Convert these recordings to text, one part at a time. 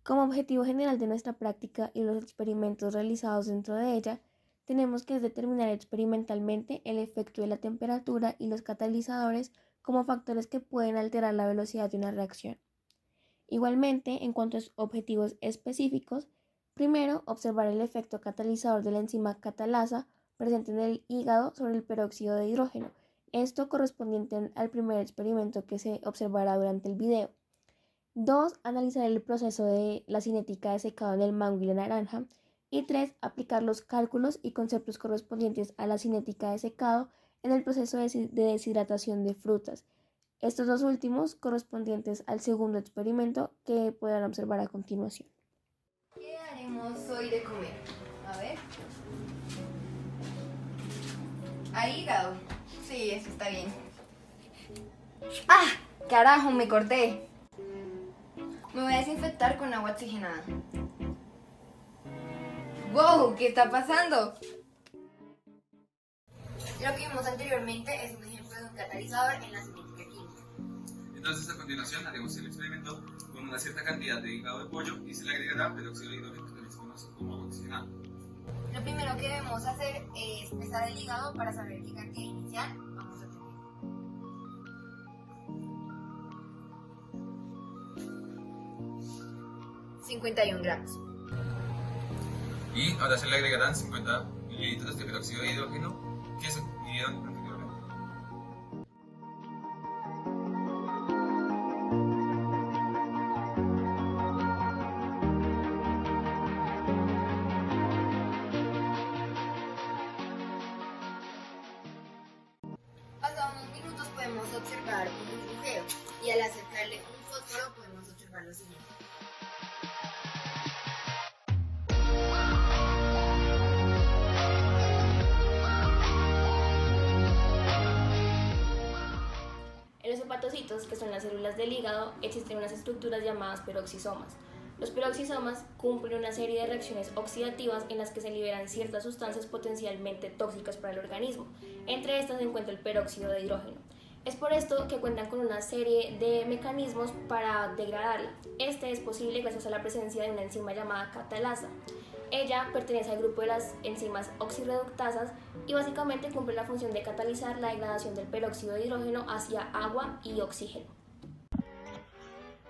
Como objetivo general de nuestra práctica y los experimentos realizados dentro de ella, tenemos que determinar experimentalmente el efecto de la temperatura y los catalizadores como factores que pueden alterar la velocidad de una reacción. Igualmente, en cuanto a objetivos específicos, primero, observar el efecto catalizador de la enzima catalasa presente en el hígado sobre el peróxido de hidrógeno, esto correspondiente al primer experimento que se observará durante el video. 2. Analizar el proceso de la cinética de secado en el mango y la naranja. Y 3. Aplicar los cálculos y conceptos correspondientes a la cinética de secado en el proceso de deshidratación de frutas. Estos dos últimos correspondientes al segundo experimento que podrán observar a continuación. ¿Qué haremos hoy de comer? A ver. ¿A hígado? Sí, eso está bien. ¡Ah! ¡Carajo! Me corté. Me voy a desinfectar con agua oxigenada. ¡Wow! ¿Qué está pasando? Lo que vimos anteriormente es un ejemplo de un catalizador en la cinética química. Entonces, a continuación, haremos el experimento con una cierta cantidad de hígado de pollo y se le agregará peróxido de hidrógeno, que se conoce como agua oxigenada. Lo primero que debemos hacer es pesar el hígado para saber qué cantidad inicial vamos a tener. 51 gramos. Y ahora se le agregarán 50 mililitros de peróxido de hidrógeno que se midieron anteriormente. Pasados unos minutos podemos observar un burbujeo y al acercarle un fósforo podemos observar lo siguiente. En los hepatocitos, que son las células del hígado, existen unas estructuras llamadas peroxisomas. Los peroxisomas cumplen una serie de reacciones oxidativas en las que se liberan ciertas sustancias potencialmente tóxicas para el organismo. Entre estas se encuentra el peróxido de hidrógeno. Es por esto que cuentan con una serie de mecanismos para degradarla. Este es posible gracias a la presencia de una enzima llamada catalasa. Ella pertenece al grupo de las enzimas oxirreductasas y básicamente cumple la función de catalizar la degradación del peróxido de hidrógeno hacia agua y oxígeno.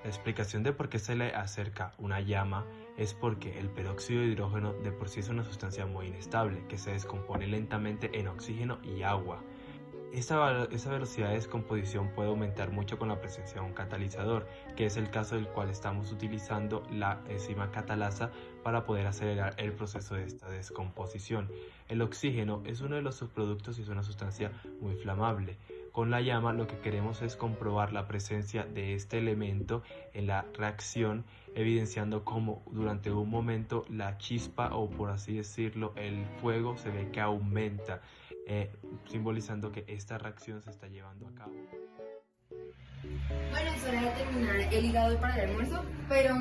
La explicación de por qué se le acerca una llama es porque el peróxido de hidrógeno de por sí es una sustancia muy inestable que se descompone lentamente en oxígeno y agua. Esa velocidad de descomposición puede aumentar mucho con la presencia de un catalizador, que es el caso del cual estamos utilizando la enzima catalasa para poder acelerar el proceso de esta descomposición. El oxígeno es uno de los subproductos y es una sustancia muy inflamable. Con la llama lo que queremos es comprobar la presencia de este elemento en la reacción, evidenciando cómo durante un momento la chispa, o por así decirlo, el fuego se ve que aumenta, simbolizando que esta reacción se está llevando a cabo. Bueno, es hora de terminar el hígado para el almuerzo, pero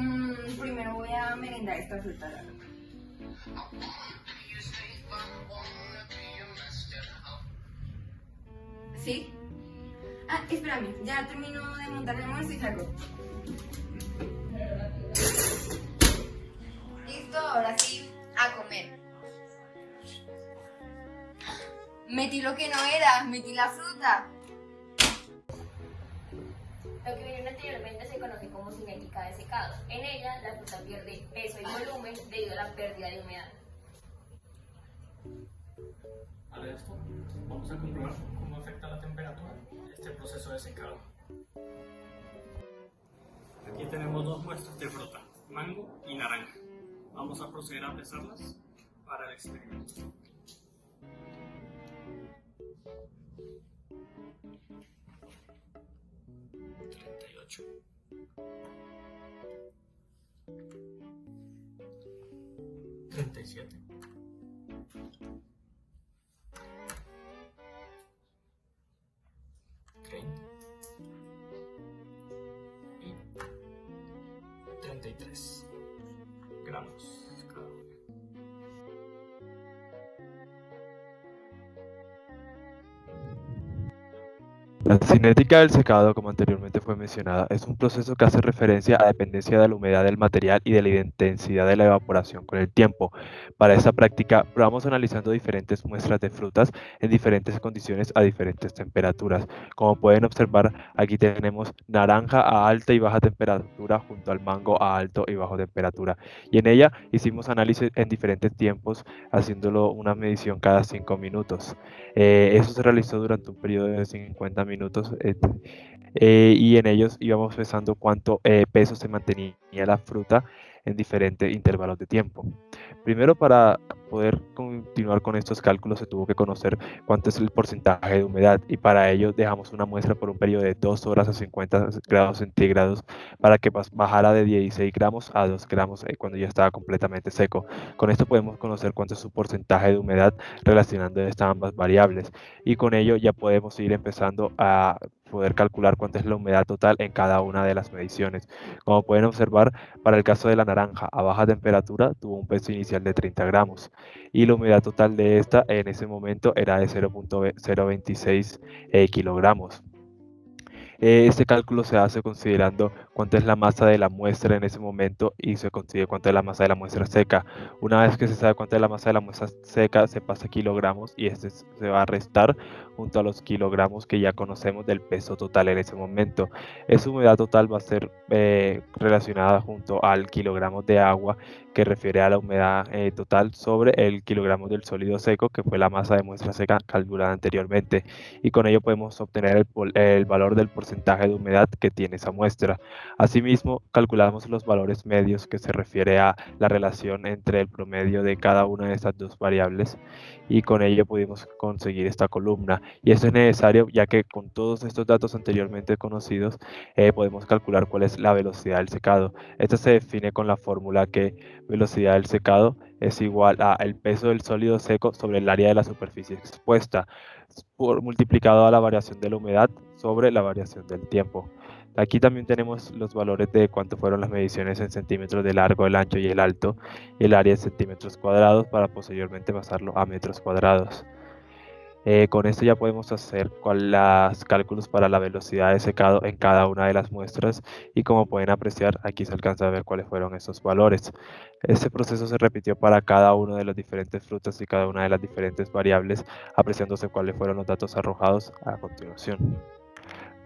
primero voy a merendar esta fruta. ¿Sí? Ah, espérame, ya termino de montar el almuerzo y salgo. Listo, ahora sí, a comer. Metí lo que no era, metí la fruta. Lo que vieron anteriormente se conoce como cinética de secado. En ella, la fruta pierde peso y volumen debido a la pérdida de humedad. Para esto, vamos a comprobar cómo afecta la temperatura este proceso de secado. Aquí tenemos dos muestras de fruta, mango y naranja. Vamos a proceder a pesarlas para el experimento. $38. $37. Y 33 gramos cada uno. La cinética del secado, como anteriormente fue mencionada, es un proceso que hace referencia a dependencia de la humedad del material y de la intensidad de la evaporación con el tiempo. Para esta práctica, probamos analizando diferentes muestras de frutas en diferentes condiciones a diferentes temperaturas. Como pueden observar, aquí tenemos naranja a alta y baja temperatura junto al mango a alto y bajo temperatura. Y en ella hicimos análisis en diferentes tiempos, haciéndolo una medición cada 5 minutos. Eso se realizó durante un periodo de 50 minutos y en ellos íbamos pensando cuánto peso se mantenía la fruta en diferentes intervalos de tiempo. Primero, para poder continuar con estos cálculos, se tuvo que conocer cuánto es el porcentaje de humedad y para ello dejamos una muestra por un periodo de 2 horas a 50 grados centígrados para que bajara de 16 gramos a 2 gramos cuando ya estaba completamente seco. Con esto podemos conocer cuánto es su porcentaje de humedad relacionando estas ambas variables y con ello ya podemos ir empezando a poder calcular cuánto es la humedad total en cada una de las mediciones. Como pueden observar, para el caso de la naranja a baja temperatura tuvo un peso inicial de 30 gramos y la humedad total de esta en ese momento era de 0.026 kilogramos. Este cálculo se hace considerando cuánto es la masa de la muestra en ese momento y se consigue cuánto es la masa de la muestra seca. Una vez que se sabe cuánto es la masa de la muestra seca, se pasa a kilogramos y este se va a restar junto a los kilogramos que ya conocemos del peso total en ese momento. Esa humedad total va a ser relacionada junto al kilogramo de agua que refiere a la humedad total sobre el kilogramo del sólido seco, que fue la masa de muestra seca calculada anteriormente y con ello podemos obtener el valor del porcentaje de humedad que tiene esa muestra. Asimismo, calculamos los valores medios que se refiere a la relación entre el promedio de cada una de estas dos variables y con ello pudimos conseguir esta columna. Y esto es necesario ya que con todos estos datos anteriormente conocidos podemos calcular cuál es la velocidad del secado. Esta se define con la fórmula que velocidad del secado es igual a el peso del sólido seco sobre el área de la superficie expuesta multiplicado a la variación de la humedad sobre la variación del tiempo. Aquí también tenemos los valores de cuánto fueron las mediciones en centímetros de largo, el ancho y el alto, y el área en centímetros cuadrados para posteriormente pasarlo a metros cuadrados. Con esto ya podemos hacer los cálculos para la velocidad de secado en cada una de las muestras y como pueden apreciar aquí se alcanza a ver cuáles fueron esos valores. Este proceso se repitió para cada una de las diferentes frutas y cada una de las diferentes variables, apreciándose cuáles fueron los datos arrojados a continuación.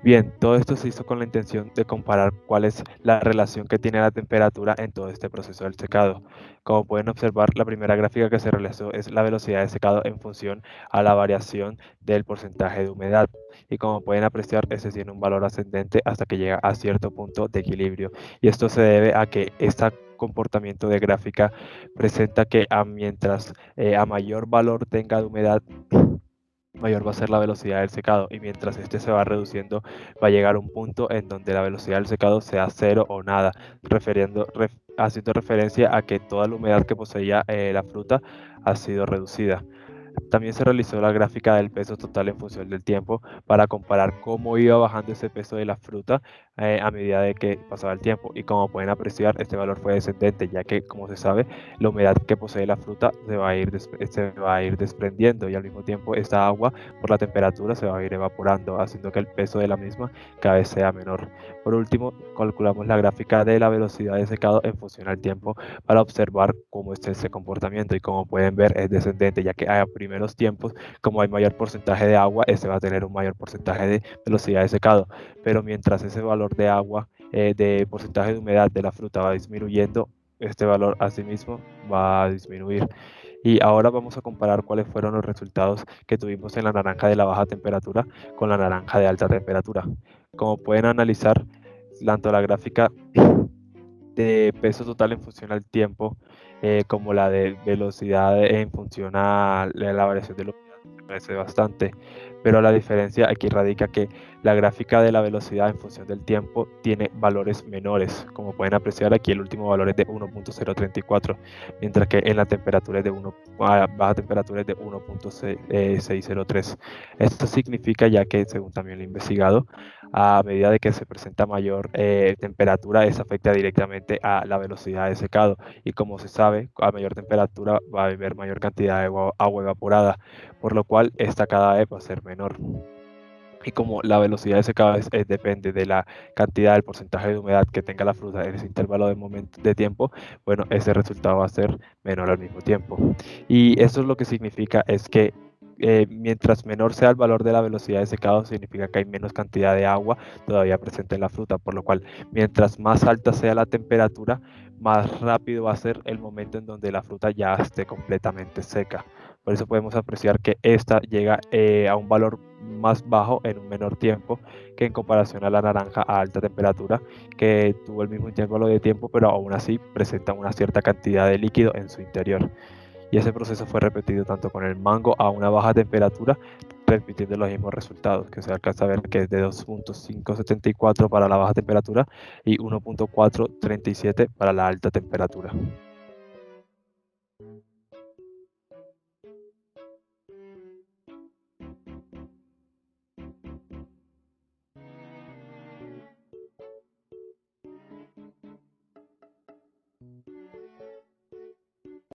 Bien, todo esto se hizo con la intención de comparar cuál es la relación que tiene la temperatura en todo este proceso del secado. Como pueden observar, la primera gráfica que se realizó es la velocidad de secado en función a la variación del porcentaje de humedad. Y como pueden apreciar, este tiene un valor ascendente hasta que llega a cierto punto de equilibrio. Y esto se debe a que este comportamiento de gráfica presenta que mientras a mayor valor tenga de humedad, mayor va a ser la velocidad del secado y mientras este se va reduciendo va a llegar a un punto en donde la velocidad del secado sea cero o nada, haciendo referencia a que toda la humedad que poseía la fruta ha sido reducida. También se realizó la gráfica del peso total en función del tiempo para comparar cómo iba bajando ese peso de la fruta a medida de que pasaba el tiempo. Y como pueden apreciar, este valor fue descendente, ya que, como se sabe, la humedad que posee la fruta se va a ir desprendiendo y al mismo tiempo esta agua, por la temperatura, se va a ir evaporando, haciendo que el peso de la misma cada vez sea menor. Por último, calculamos la gráfica de la velocidad de secado en función al tiempo para observar cómo es ese comportamiento y como pueden ver es descendente ya que a primeros tiempos como hay mayor porcentaje de agua este va a tener un mayor porcentaje de velocidad de secado pero mientras ese valor de agua de porcentaje de humedad de la fruta va disminuyendo este valor asimismo va a disminuir y ahora vamos a comparar cuáles fueron los resultados que tuvimos en la naranja de la baja temperatura con la naranja de alta temperatura. Como pueden analizar, tanto la gráfica de peso total en función al tiempo, como la de velocidad en función a la variación de la humedad, me parece bastante. Pero la diferencia aquí radica que la gráfica de la velocidad en función del tiempo tiene valores menores. Como pueden apreciar aquí el último valor es de 1.034, mientras que en la temperatura es de baja temperatura es de 1.603. Esto significa ya que, según también lo he investigado, a medida de que se presenta mayor temperatura, eso afecta directamente a la velocidad de secado. Y como se sabe, a mayor temperatura va a haber mayor cantidad de agua evaporada, por lo cual esta cada vez va a ser menor. Y como la velocidad de secado depende de la cantidad, del porcentaje de humedad que tenga la fruta en ese intervalo de tiempo, bueno, ese resultado va a ser menor al mismo tiempo. Y eso es lo que significa es que mientras menor sea el valor de la velocidad de secado, significa que hay menos cantidad de agua todavía presente en la fruta, por lo cual mientras más alta sea la temperatura, más rápido va a ser el momento en donde la fruta ya esté completamente seca. Por eso podemos apreciar que esta llega a un valor más bajo en un menor tiempo que en comparación a la naranja a alta temperatura, que tuvo el mismo intervalo de tiempo, pero aún así presenta una cierta cantidad de líquido en su interior. Y ese proceso fue repetido tanto con el mango a una baja temperatura, repitiendo los mismos resultados, que se alcanza a ver que es de 2.574 para la baja temperatura y 1.437 para la alta temperatura.